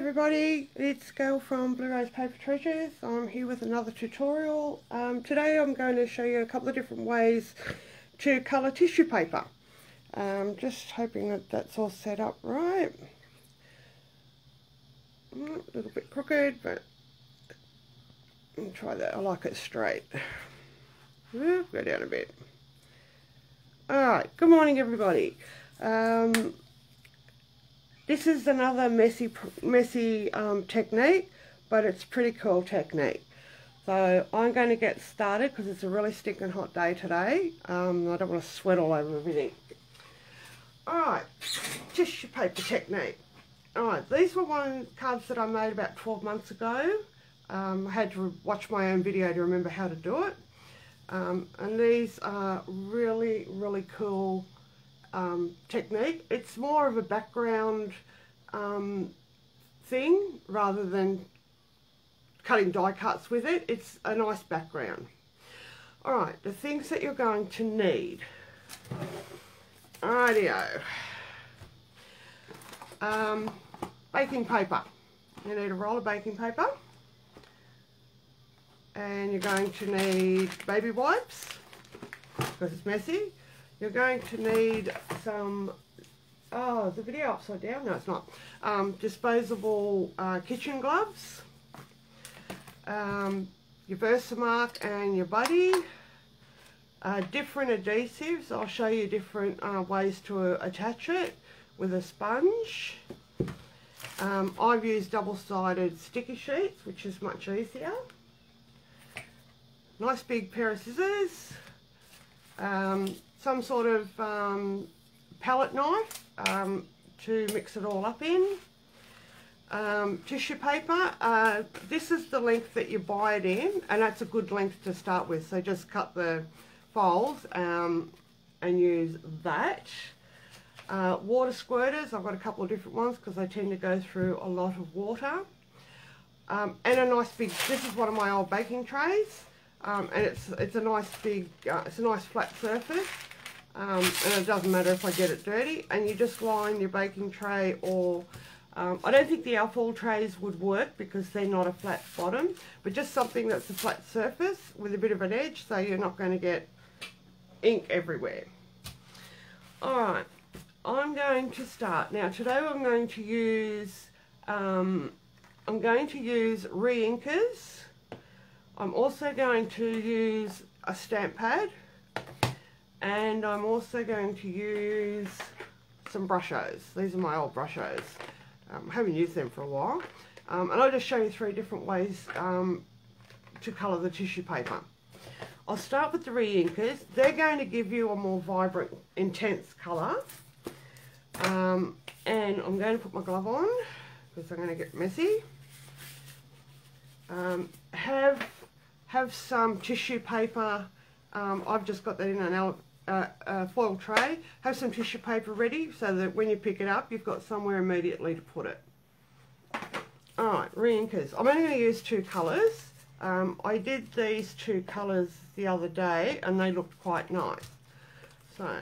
everybody, it's Gail from Blue Rose Paper Treasures. I'm here with another tutorial. Today I'm going to show you a couple of different ways to colour tissue paper. Just hoping that that's all set up right. A little bit crooked, but I'll try that. I like it straight. Go down a bit. Alright, good morning everybody. This is another messy technique, but it's pretty cool technique. So I'm going to get started because it's a really stinking hot day today. I don't want to sweat all over everything. Alright, tissue paper technique. Alright, these were cards that I made about 12 months ago. I had to watch my own video to remember how to do it. And these are really, really cool technique. It's more of a background thing rather than cutting die cuts with it. It's a nice background. Alright, the things that you're going to need. Rightio. Baking paper. You need a roll of baking paper. And you're going to need baby wipes because it's messy. You're going to need some, oh, is the video upside down? No, it's not. Disposable kitchen gloves, your Versamark and your Buddy, different adhesives. I'll show you different ways to attach it with a sponge. I've used double-sided sticky sheets, which is much easier. Nice big pair of scissors. Some sort of palette knife to mix it all up in. Tissue paper. This is the length that you buy it in, and that's a good length to start with. So just cut the folds and use that. Water squirters. I've got a couple of different ones because I tend to go through a lot of water. And a nice big. This is one of my old baking trays. And it's a nice big, it's a nice flat surface, and it doesn't matter if I get it dirty. And you just line your baking tray, or I don't think the alfoil trays would work because they're not a flat bottom, but just something that's a flat surface with a bit of an edge, so you're not going to get ink everywhere. Alright, I'm going to start. Now today I'm going to use re-inkers. I'm also going to use a stamp pad, and I'm also going to use some brushos. These are my old brushos. I haven't used them for a while. And I'll just show you 3 different ways to colour the tissue paper. I'll start with the re-inkers. They're going to give you a more vibrant, intense colour. And I'm going to put my glove on because I'm going to get messy. Have some tissue paper. I've just got that in an foil tray. Have some tissue paper ready so that when you pick it up, you've got somewhere immediately to put it. Alright, re-inkers. I'm only going to use 2 colours. I did these 2 colours the other day and they looked quite nice. So,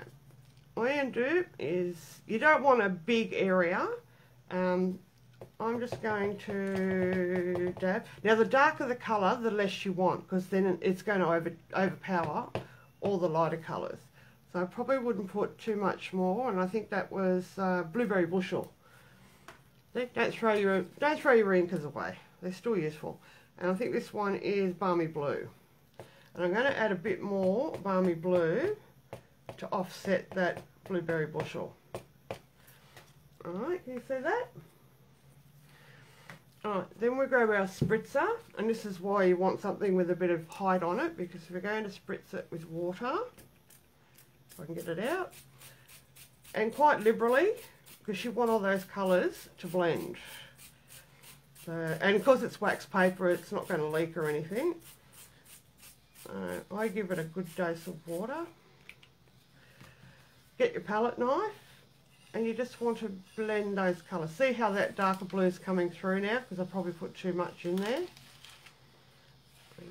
what you're going to do is, you don't want a big area. I'm just going to dab. Now the darker the colour, the less you want, because then it's going to overpower all the lighter colours. So I probably wouldn't put too much more, and I think that was blueberry bushel. Don't throw your re-inkers away. They're still useful. And I think this one is balmy blue. And I'm going to add a bit more balmy blue to offset that blueberry bushel. Alright, can you see that? Alright, then we grab our spritzer, and this is why you want something with a bit of height on it, because we're going to spritz it with water, if I can get it out, and quite liberally, because you want all those colours to blend. So, and because it's wax paper, it's not going to leak or anything. I give it a good dose of water. Get your palette knife. And you just want to blend those colours. See how that darker blue is coming through now, because I probably put too much in there. And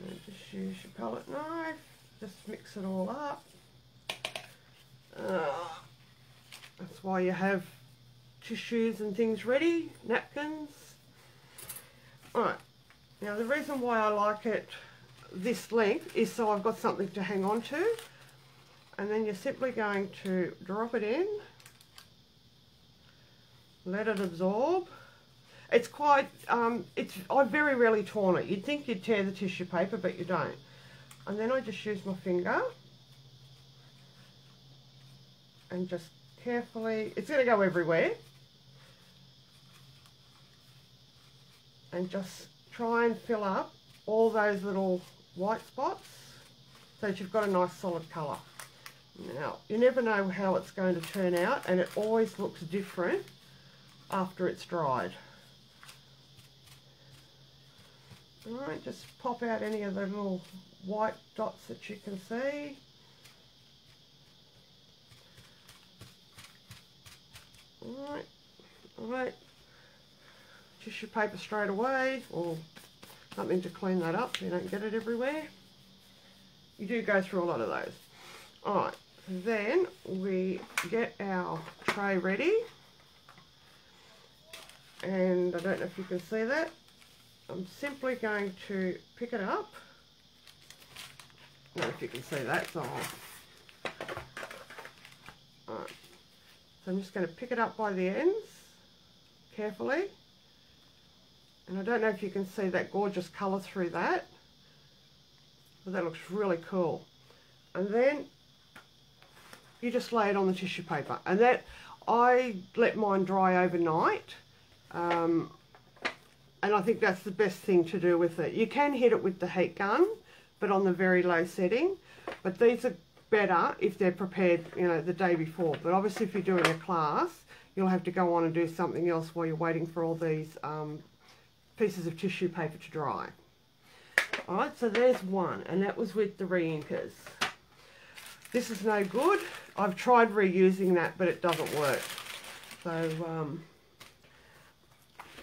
then just use your palette knife, just mix it all up. That's why you have tissues and things ready, napkins. Alright, now the reason why I like it this length is so I've got something to hang on to, and then you're simply going to drop it in, let it absorb. It's quite, I've very rarely torn it. You'd think you'd tear the tissue paper, but you don't. And then I just use my finger and just carefully, it's going to go everywhere, and just try and fill up all those little white spots so that you've got a nice solid colour. Now, you never know how it's going to turn out, and it always looks different after it's dried. Alright, just pop out any of the little white dots that you can see. Alright, tissue paper straight away, or something to clean that up so you don't get it everywhere. You do go through a lot of those. Alright, then we get our tray ready, and I don't know if you can see that. I'm simply going to pick it up. I don't know if you can see that, so alright. So I'm just going to pick it up by the ends carefully, and I don't know if you can see that gorgeous colour through that, but that looks really cool. And then you just lay it on the tissue paper, and that I let mine dry overnight, and I think that's the best thing to do with it. You can hit it with the heat gun, but on the very low setting. But these are better if they're prepared, you know, the day before. But obviously if you're doing a class, you'll have to go on and do something else while you're waiting for all these pieces of tissue paper to dry. Alright, so there's one, and that was with the re-inkers. This is no good. I've tried reusing that, but it doesn't work. So,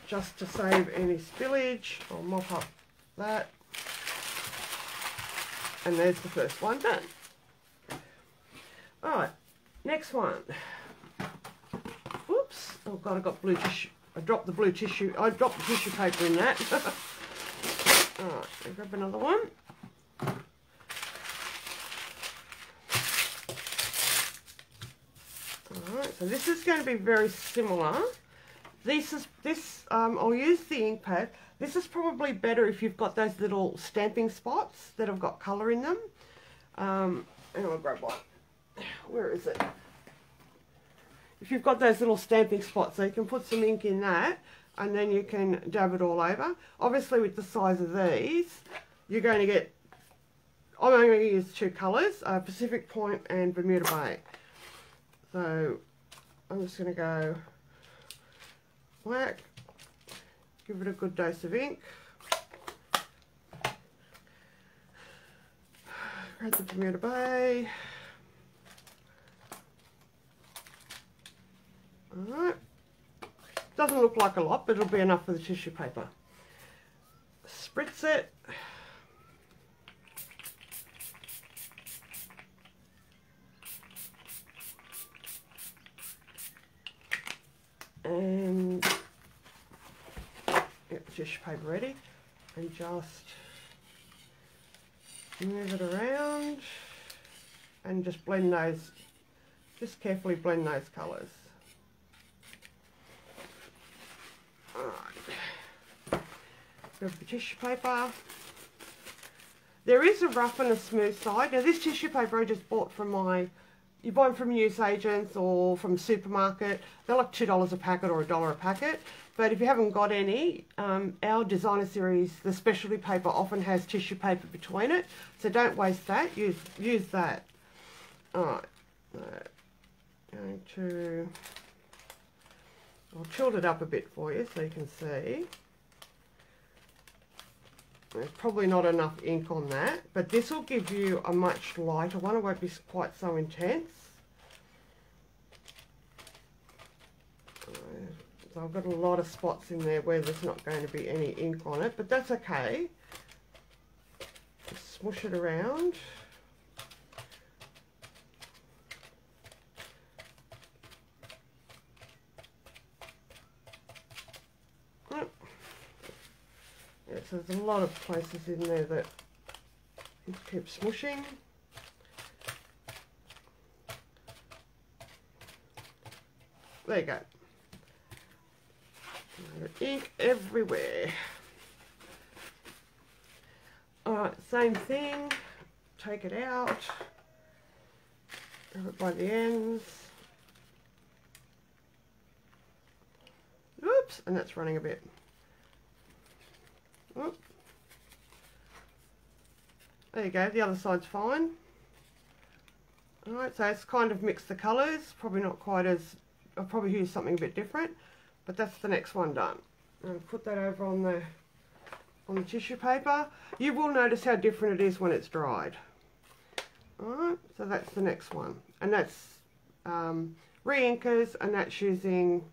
just to save any spillage, I'll mop up that. And there's the first one done. Alright, next one. Whoops. Oh God, I got blue tissue. I dropped the blue tissue. I dropped the tissue paper in that. Alright, I'll grab another one. Alright, so this is going to be very similar. I'll use the ink pad. This is probably better if you've got those little stamping spots that have got colour in them. And I'll grab one. Where is it? If you've got those little stamping spots, so you can put some ink in that, and then you can dab it all over. Obviously with the size of these, you're going to get, I'm only going to use two colours, Pacific Point and Bermuda Bay. So I'm just going to go whack, give it a good dose of ink, grab the Bermuda Bay. Alright, doesn't look like a lot, but it'll be enough for the tissue paper. Spritz it. And get the tissue paper ready, and just move it around and just blend those, just carefully blend those colours. Alright, grab the tissue paper. There is a rough and a smooth side. Now this tissue paper I just bought from you buy them from newsagents or from a supermarket. They're like $2 a packet or $1 a packet. But if you haven't got any, our designer series, the specialty paper often has tissue paper between it. So don't waste that, use that. Alright, going to, I'll tilt it up a bit for you so you can see. There's probably not enough ink on that, but this will give you a much lighter one. It won't be quite so intense. So I've got a lot of spots in there where there's not going to be any ink on it, but that's okay. Just smush it around. so there's a lot of places in there that you keep smushing. There you go. Ink everywhere. Alright, same thing. Take it out. Grab it by the ends. Oops, and that's running a bit. Oop. There you go, the other side's fine. Alright, so it's kind of mixed the colours. Probably not quite as... I'll probably use something a bit different. But that's the next one done. And put that over on the tissue paper. You will notice how different it is when it's dried. Alright, so that's the next one. And that's re-inkers, and that's using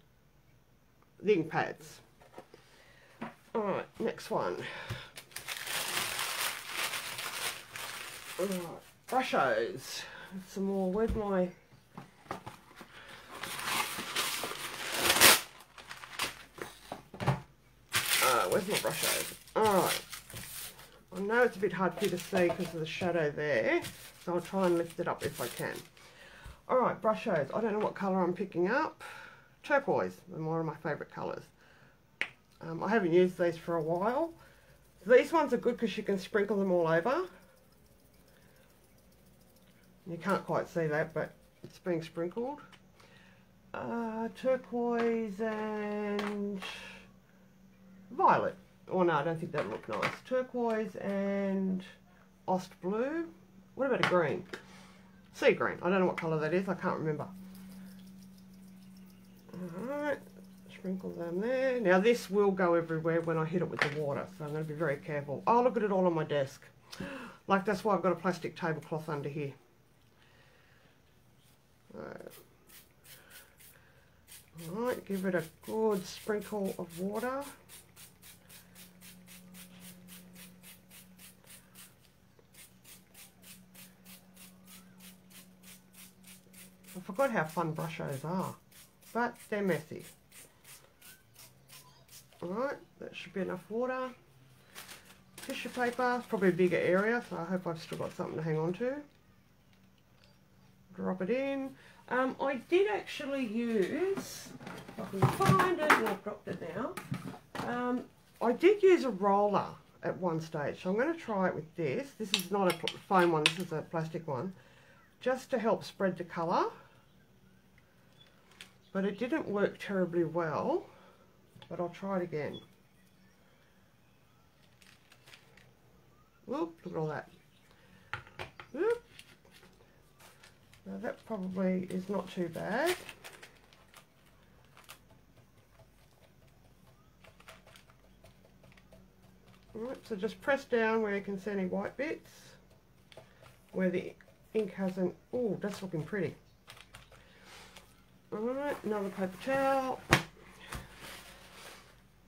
the ink pads. Alright, next one. Alright, brushos. Some more. Where's my... where's my brushos? Alright. I know it's a bit hard for you to see because of the shadow there, so I'll try and lift it up if I can. Alright, brushos. I don't know what colour I'm picking up. Turquoise. They're one of my favourite colours. I haven't used these for a while. These ones are good because you can sprinkle them all over. You can't quite see that, but it's being sprinkled. Turquoise and violet. Oh no, I don't think that'll look nice. Turquoise and Ost blue. What about a green? Sea green. I don't know what colour that is. I can't remember. Alright. Sprinkle them there. Now this will go everywhere when I hit it with the water, so I'm going to be very careful. Oh, look at it all on my desk. Like, that's why I've got a plastic tablecloth under here. Alright, give it a good sprinkle of water. I forgot how fun brushos are, but they're messy. Alright, that should be enough water. Tissue paper, probably a bigger area, so I hope I've still got something to hang on to. Drop it in. I did actually use, if I can find it, and I've dropped it now. I did use a roller at one stage, so I'm going to try it with this. This is not a foam one, this is a plastic one, just to help spread the colour. But it didn't work terribly well, but I'll try it again. Whoop, look at all that. Whoop. Now that probably is not too bad. Alright, so just press down where you can see any white bits, where the ink hasn't... Oh, that's looking pretty. Alright, another paper towel.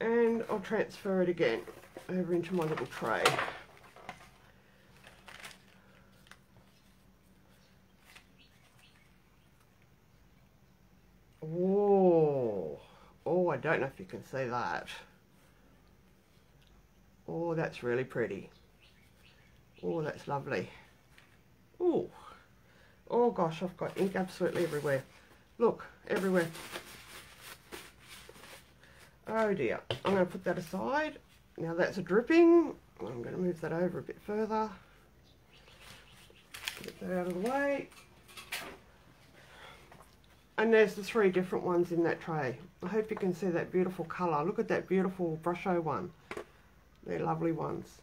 And I'll transfer it again over into my little tray. Whoa. Oh, I don't know if you can see that. Oh, that's really pretty. Oh, that's lovely. Oh. Oh gosh, I've got ink absolutely everywhere. Look, everywhere. Oh dear. I'm going to put that aside. Now that's a dripping. I'm going to move that over a bit further. Get that out of the way. And there's the 3 different ones in that tray. I hope you can see that beautiful colour. Look at that beautiful brusho one. They're lovely ones.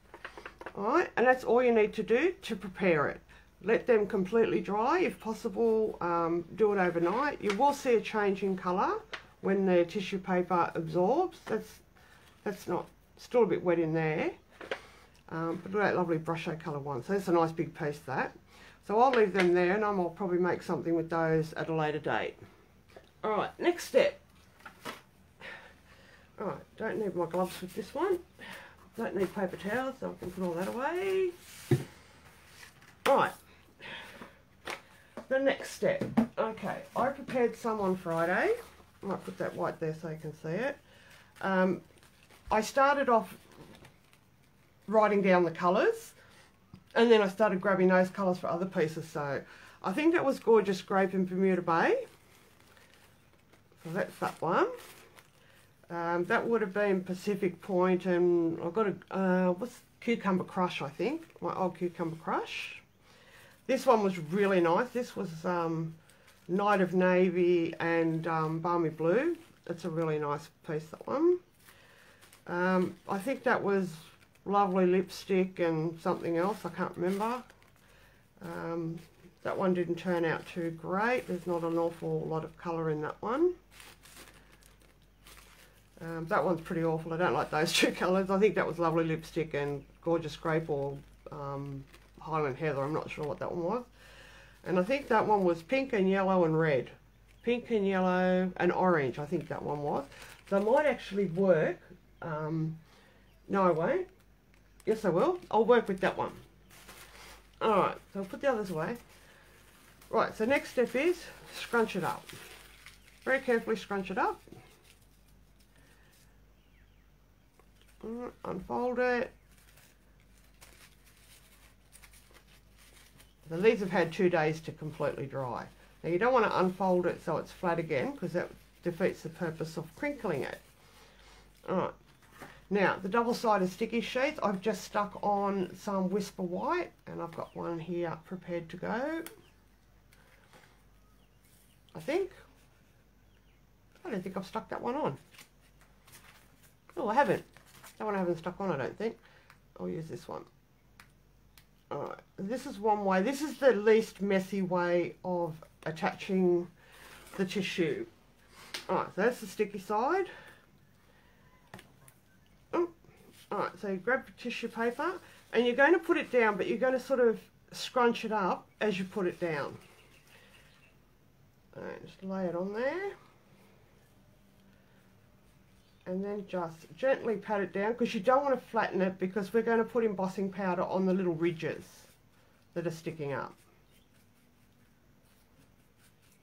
Alright, and that's all you need to do to prepare it. Let them completely dry if possible. Do it overnight. You will see a change in colour when the tissue paper absorbs. That's not still a bit wet in there. But look at that lovely brusho colour one. So that's a nice big piece, that. So I'll leave them there, and I'll probably make something with those at a later date. Alright, next step. Alright, don't need my gloves with this one. Don't need paper towels, so I can put all that away. Right, the next step. Okay, I prepared some on Friday. I might put that white there so you can see it. I started off writing down the colours, and then I started grabbing those colours for other pieces. So I think that was Gorgeous Grape in Bermuda Bay. So that's that one. That would have been Pacific Point, and I've got a, what's Cucumber Crush, I think, my old Cucumber Crush. This one was really nice. This was Night of Navy and Balmy Blue. That's a really nice piece, that one. I think that was Lovely Lipstick and something else, I can't remember. That one didn't turn out too great. There's not an awful lot of colour in that one. That one's pretty awful. I don't like those two colours. I think that was Lovely Lipstick and Gorgeous Grape, or Highland Heather. I'm not sure what that one was. And I think that one was Pink and Yellow and Red. Pink and Yellow and Orange, I think that one was. So I might actually work. No, I won't. Yes, I will. I'll work with that one. Alright, so I'll put the others away. Right, so next step is scrunch it up. Very carefully scrunch it up. Unfold it. So these have had 2 days to completely dry. Now you don't want to unfold it so it's flat again, because that defeats the purpose of crinkling it. Alright, now the double-sided sticky sheets, I've just stuck on some Whisper White, and I've got one here prepared to go. I don't think I've stuck that one on. Oh, I haven't. That one I haven't stuck on, I don't think. I'll use this one. Alright, this is one way. This is the least messy way of attaching the tissue. Alright, so that's the sticky side. Oh, alright, so you grab tissue paper and you're going to put it down, but you're going to sort of scrunch it up as you put it down. Alright, just lay it on there. And then just gently pat it down, because you don't want to flatten it, because we're going to put embossing powder on the little ridges that are sticking up.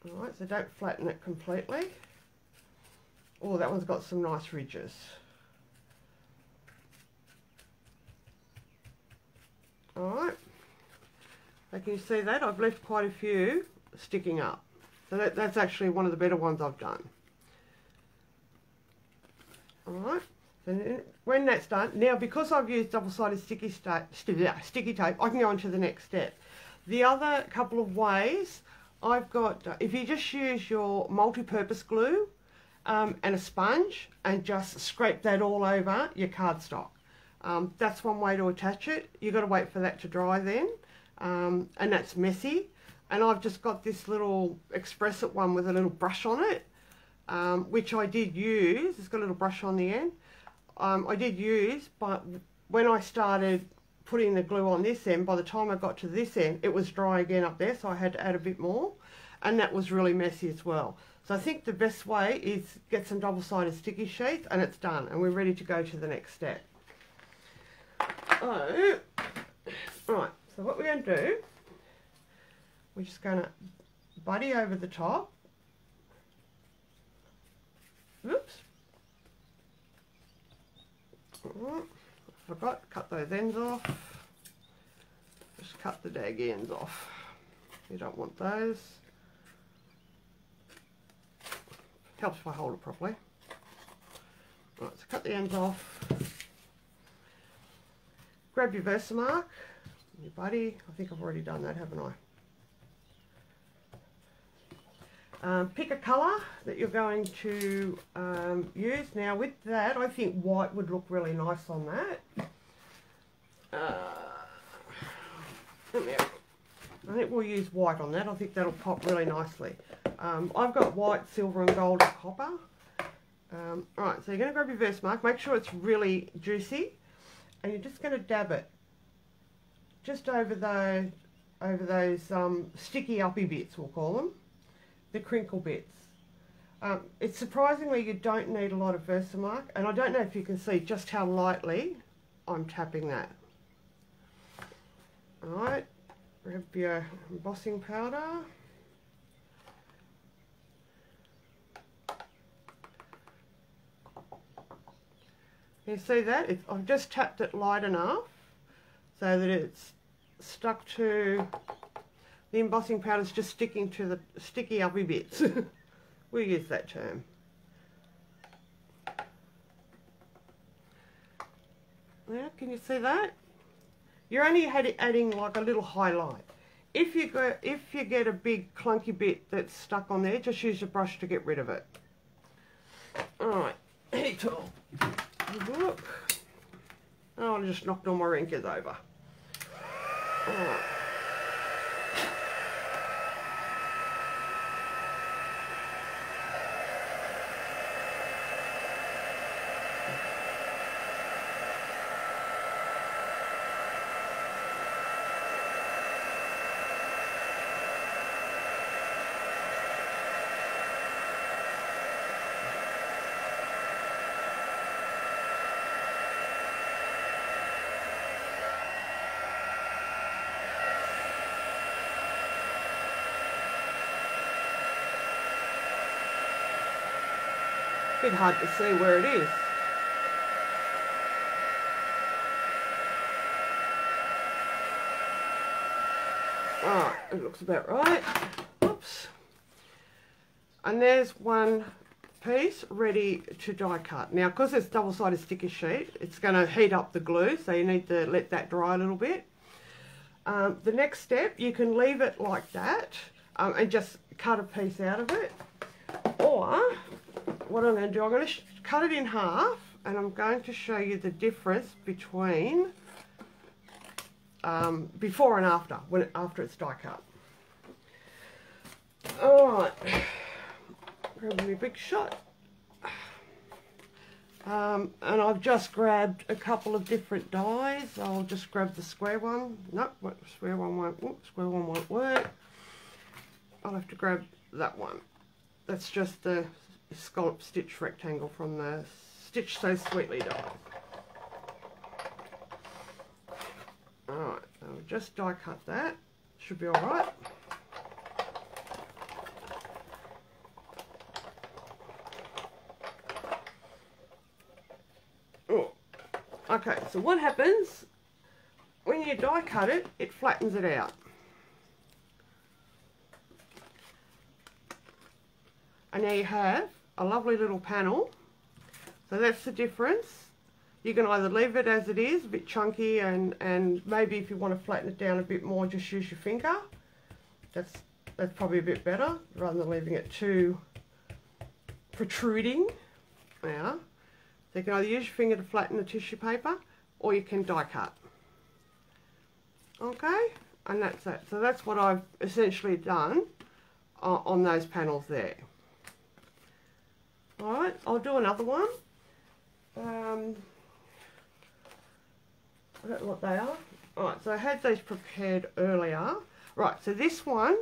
Alright, so don't flatten it completely. Oh, that one's got some nice ridges. Alright, so can you see that? I've left quite a few sticking up. So that's actually one of the better ones I've done. Alright, so when that's done, now because I've used double-sided sticky tape, I can go on to the next step. The other couple of ways, I've got, if you just use your multi-purpose glue and a sponge and just scrape that all over your cardstock. That's one way to attach it. You've got to wait for that to dry then, and that's messy. And I've just got this little Express It one with a little brush on it. Which I did use. It's got a little brush on the end. I did use, but when I started putting the glue on this end, by the time I got to this end, it was dry again up there, so I had to add a bit more, and that was really messy as well. So I think the best way is get some double-sided sticky sheets, and it's done, and we're ready to go to the next step. Oh, right, so what we're going to do, we're just going to buddy over the top. Oops. I forgot, cut those ends off. Just cut the dag ends off. You don't want those. Helps if I hold it properly. Right, so cut the ends off. Grab your Versamark, your buddy. I think I've already done that, haven't I? Pick a colour that you're going to use. Now with that, I think white would look really nice on that. I think we'll use white on that. I think that'll pop really nicely. I've got white, silver and gold and copper. Alright, so you're going to grab your Versamark, make sure it's really juicy, and you're just going to dab it just over those sticky uppy bits, we'll call them. The crinkle bits. It's surprisingly you don't need a lot of Versamark, and I don't know if you can see just how lightly I'm tapping that. Alright, grab your embossing powder. You see that? I've just tapped it light enough so that it's stuck to the embossing powder's just sticking to the sticky uppy bits. We use that term. Yeah, can you see that? You're only adding like a little highlight. If you get a big clunky bit that's stuck on there, just use your brush to get rid of it. Alright, heat tool. Look. Oh, I just knocked all my rinkers over. Alright. Bit hard to see where it is. Alright, it looks about right. Oops. And there's one piece ready to die cut. Now, because it's double-sided sticky sheet, it's going to heat up the glue, so you need to let that dry a little bit. The next step, you can leave it like that and just cut a piece out of it. Or what I'm going to do, I'm going to cut it in half, and I'm going to show you the difference between before and after, after it's die cut. Alright, grab me a big shot. And I've just grabbed a couple of different dies. I'll just grab the square one. Nope, square one won't work. I'll have to grab that one. That's just the scallop stitch rectangle from the Stitch So Sweetly die. Alright, I'll just die cut that. Should be alright. Oh, okay, so what happens when you die cut it, it flattens it out. And now you have a lovely little panel. So that's the difference. You can either leave it as it is, a bit chunky, and maybe if you want to flatten it down a bit more, just use your finger. That's probably a bit better, rather than leaving it too protruding. Yeah. So you can either use your finger to flatten the tissue paper, or you can die cut. Okay, and that's it. So that's what I've essentially done on those panels there. Alright, I'll do another one. I don't know what they are. Alright, so I had these prepared earlier. Right, so this one,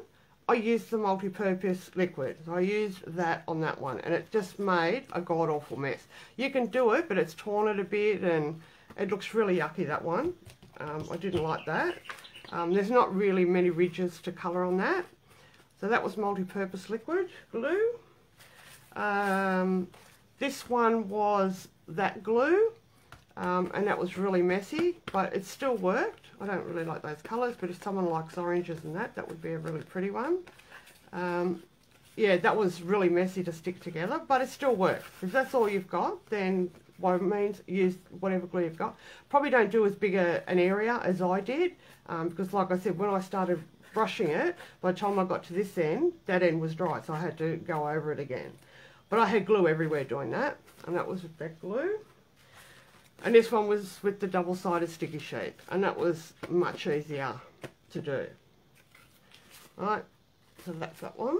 I used the multi-purpose liquid. So I used that on that one, and it just made a god-awful mess. You can do it, but it's torn it a bit, and it looks really yucky, that one. I didn't like that. There's not really many ridges to colour on that. So that was multi-purpose liquid glue. This one was that glue, and that was really messy, but it still worked. I don't really like those colours, but if someone likes oranges and that would be a really pretty one. Yeah, that was really messy to stick together, but it still works. If that's all you've got, then by all means use whatever glue you've got. Probably don't do as big an area as I did, because like I said, when I started brushing it, by the time I got to this end, that end was dry, so I had to go over it again. But I had glue everywhere doing that, and that was with that glue. And this one was with the double-sided sticky sheet, and that was much easier to do. Alright, so that's that one.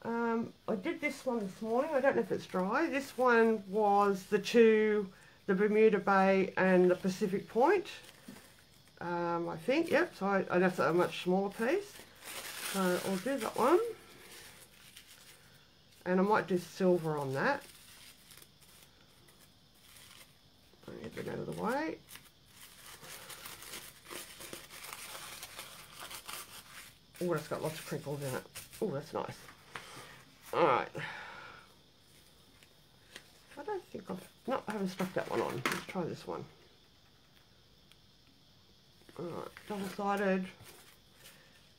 I did this one this morning. I don't know if it's dry. This one was the Bermuda Bay and the Pacific Point. I think, yep, so that's a much smaller piece. So I'll do that one. And I might do silver on that. I'll get that out of the way. Oh, it's got lots of crinkles in it. Oh, that's nice. Alright. I don't I think no, I haven't stuck that one on. Let's try this one. Alright, double-sided.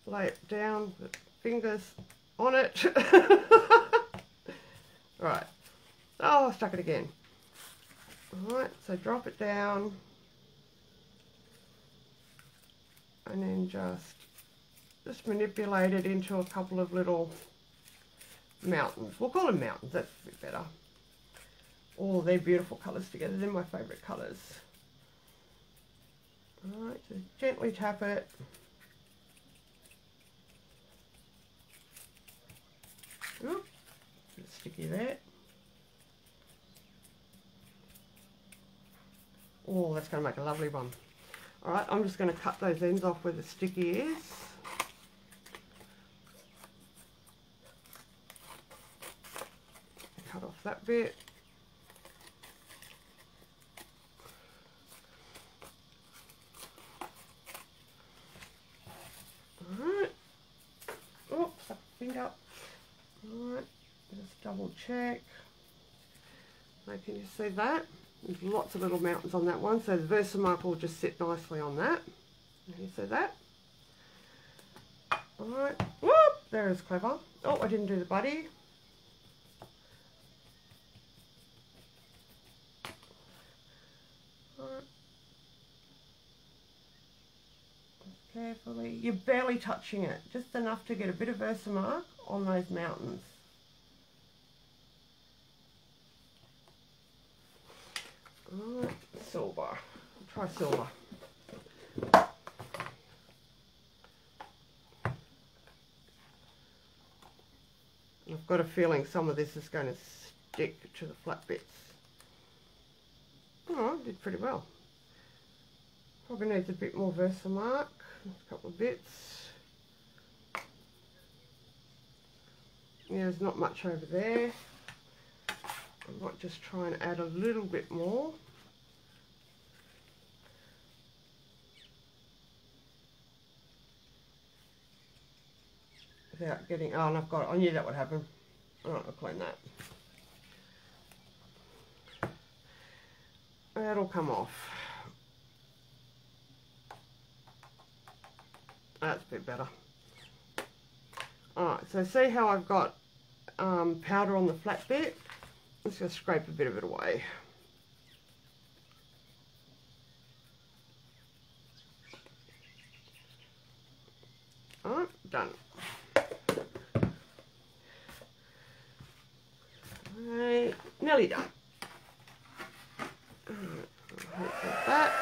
Lay it down with fingers on it. Right. Oh, I stuck it again. Alright, so drop it down. And then just manipulate it into a couple of little mountains. We'll call them mountains, that's a bit better. Oh, they're beautiful colours together. They're my favourite colours. Alright, so gently tap it. Oop, it's sticky there. Oh, that's going to make a lovely one. Alright, I'm just going to cut those ends off where the sticky is. Cut off that bit. Alright. Oops, stuck the finger. Alright, just double check. Now, can you see that? There's lots of little mountains on that one, so the Versamark will just sit nicely on that. Can you see that? Alright, whoop, there is clever. Oh, I didn't do the buddy. Alright. Carefully, you're barely touching it, just enough to get a bit of Versamark on those mountains. Alright, silver. I'll try silver. I've got a feeling some of this is going to stick to the flat bits. Oh, I did pretty well. Probably needs a bit more Versamark. A couple of bits. Yeah, there's not much over there. I might just try and add a little bit more. Without getting, oh, and I've got, I knew that would happen. Alright, I'll clean that. That'll come off. That's a bit better. Alright, so see how I've got powder on the flat bit? Let's just scrape a bit of it away. Alright, done. Alright, nearly done. Like that.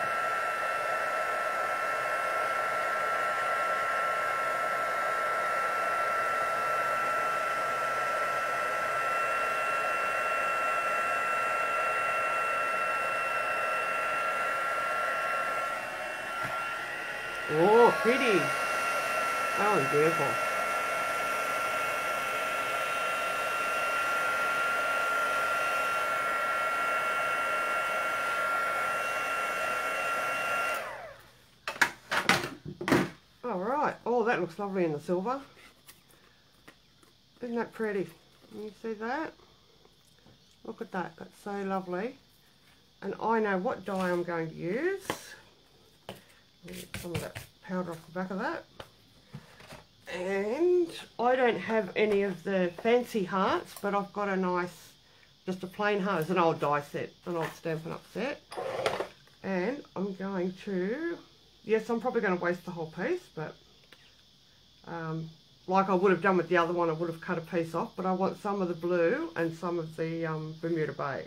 Oh, pretty. That one's beautiful. Alright. Oh, that looks lovely in the silver. Isn't that pretty? Can you see that? Look at that. That's so lovely. And I know what dye I'm going to use. Get some of that powder off the back of that. And I don't have any of the fancy hearts, but I've got a nice, just a plain heart. It's an old die set, an old Stampin' Up set. And I'm going to, yes, I'm probably going to waste the whole piece, but like I would have done with the other one, I would have cut a piece off, but I want some of the blue and some of the Bermuda Bay.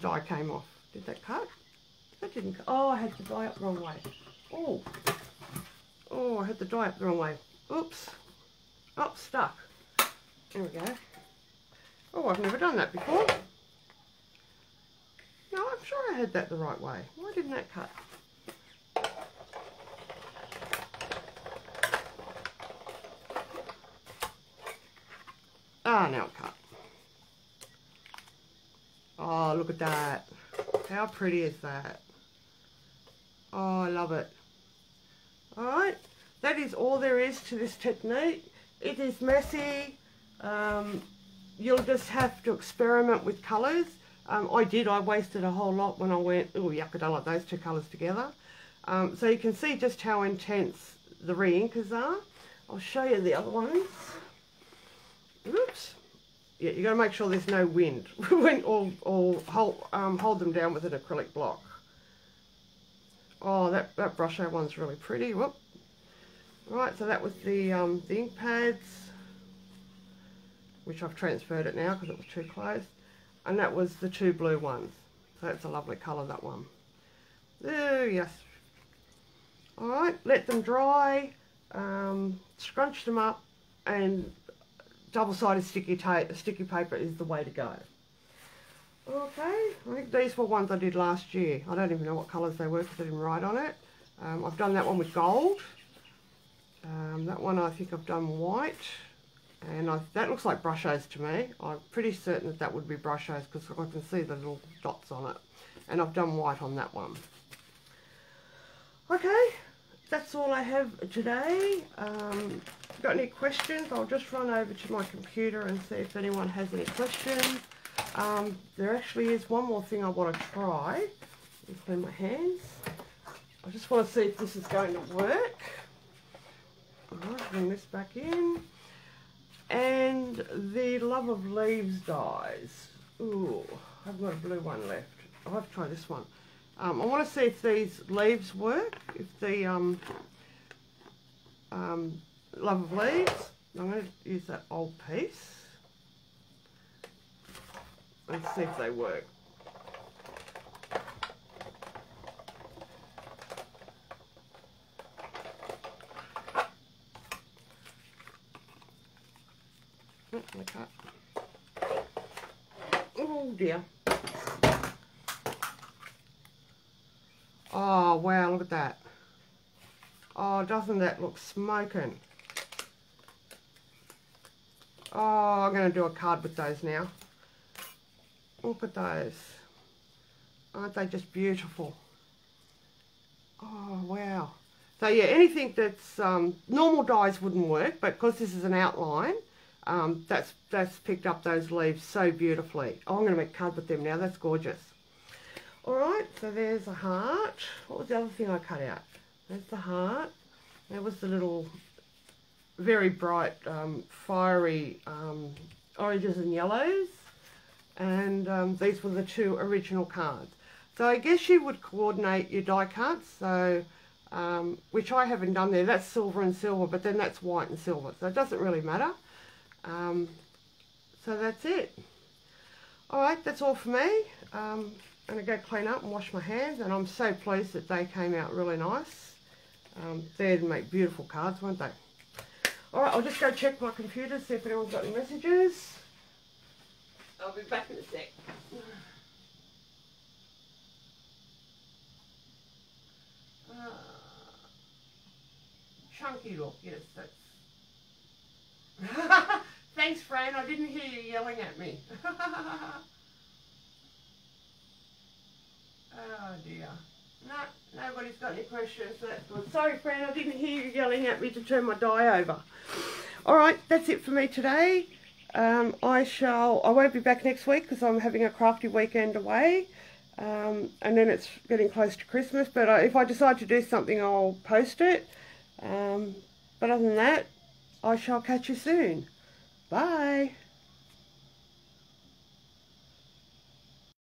Die came off. Did that cut? That didn't cut. Oh, I had the die up the wrong way. Oh. Oh, I had the die up the wrong way. Oops. Oh, stuck. There we go. Oh, I've never done that before. No, I'm sure I had that the right way. Why didn't that cut? Ah, now it cut. Oh, look at that. How pretty is that? Oh, I love it. Alright, that is all there is to this technique. It is messy. You'll just have to experiment with colours. I wasted a whole lot when I went, oh yuck, I don't like those two colours together. So you can see just how intense the re-inkers are. I'll show you the other ones. Oops. Yeah, you got to make sure there's no wind. or hold them down with an acrylic block. Oh, that brush one's really pretty. Whoop. Right, so that was the ink pads, which I've transferred it now because it was too close. And that was the two blue ones. So that's a lovely colour, that one. Oh, yes. Alright, let them dry, scrunch them up, and double-sided sticky paper is the way to go. Okay, I think these were ones I did last year. I don't even know what colours they were because I didn't write on it. I've done that one with gold. That one I think I've done white. And that looks like brushos to me. I'm pretty certain that would be brushos because I can see the little dots on it. And I've done white on that one. Okay, that's all I have today. Got any questions? I'll just run over to my computer and see if anyone has any questions. There actually is one more thing I want to try. Let me clean my hands. I just want to see if this is going to work. Alright, bring this back in. And the Love of Leaves dies. Ooh, I've got a blue one left. I'll have to try this one. I want to see if these leaves work. If the Love of Leaves. I'm going to use that old piece. Let's see if they work. Oh dear. Oh wow, look at that. Oh, doesn't that look smoking? Oh, I'm going to do a card with those now. Look at those. Aren't they just beautiful? Oh wow. So yeah, anything that's normal dies wouldn't work, but because this is an outline, that's picked up those leaves so beautifully. Oh, I'm going to make a card with them now. That's gorgeous. Alright, so there's a heart. What was the other thing I cut out? There's the heart. There was the little very bright fiery oranges and yellows. And these were the two original cards. So I guess you would coordinate your die cuts. So, which I haven't done there. That's silver and silver, but then that's white and silver. So it doesn't really matter. So that's it. Alright, that's all for me. I'm going to go clean up and wash my hands, and I'm so pleased that they came out really nice. They'd make beautiful cards, won't they? Alright, I'll just go check my computer, see if anyone's got any messages. I'll be back in a sec. Chunky look, yes, that's... Thanks, Fran, I didn't hear you yelling at me. Oh dear. No, nobody's got any questions, so that's good. Sorry, Fran, I didn't hear you yelling at me to turn my die over. Alright, that's it for me today. I won't be back next week because I'm having a crafty weekend away. And then it's getting close to Christmas, but if I decide to do something, I'll post it. But other than that, I shall catch you soon. Bye.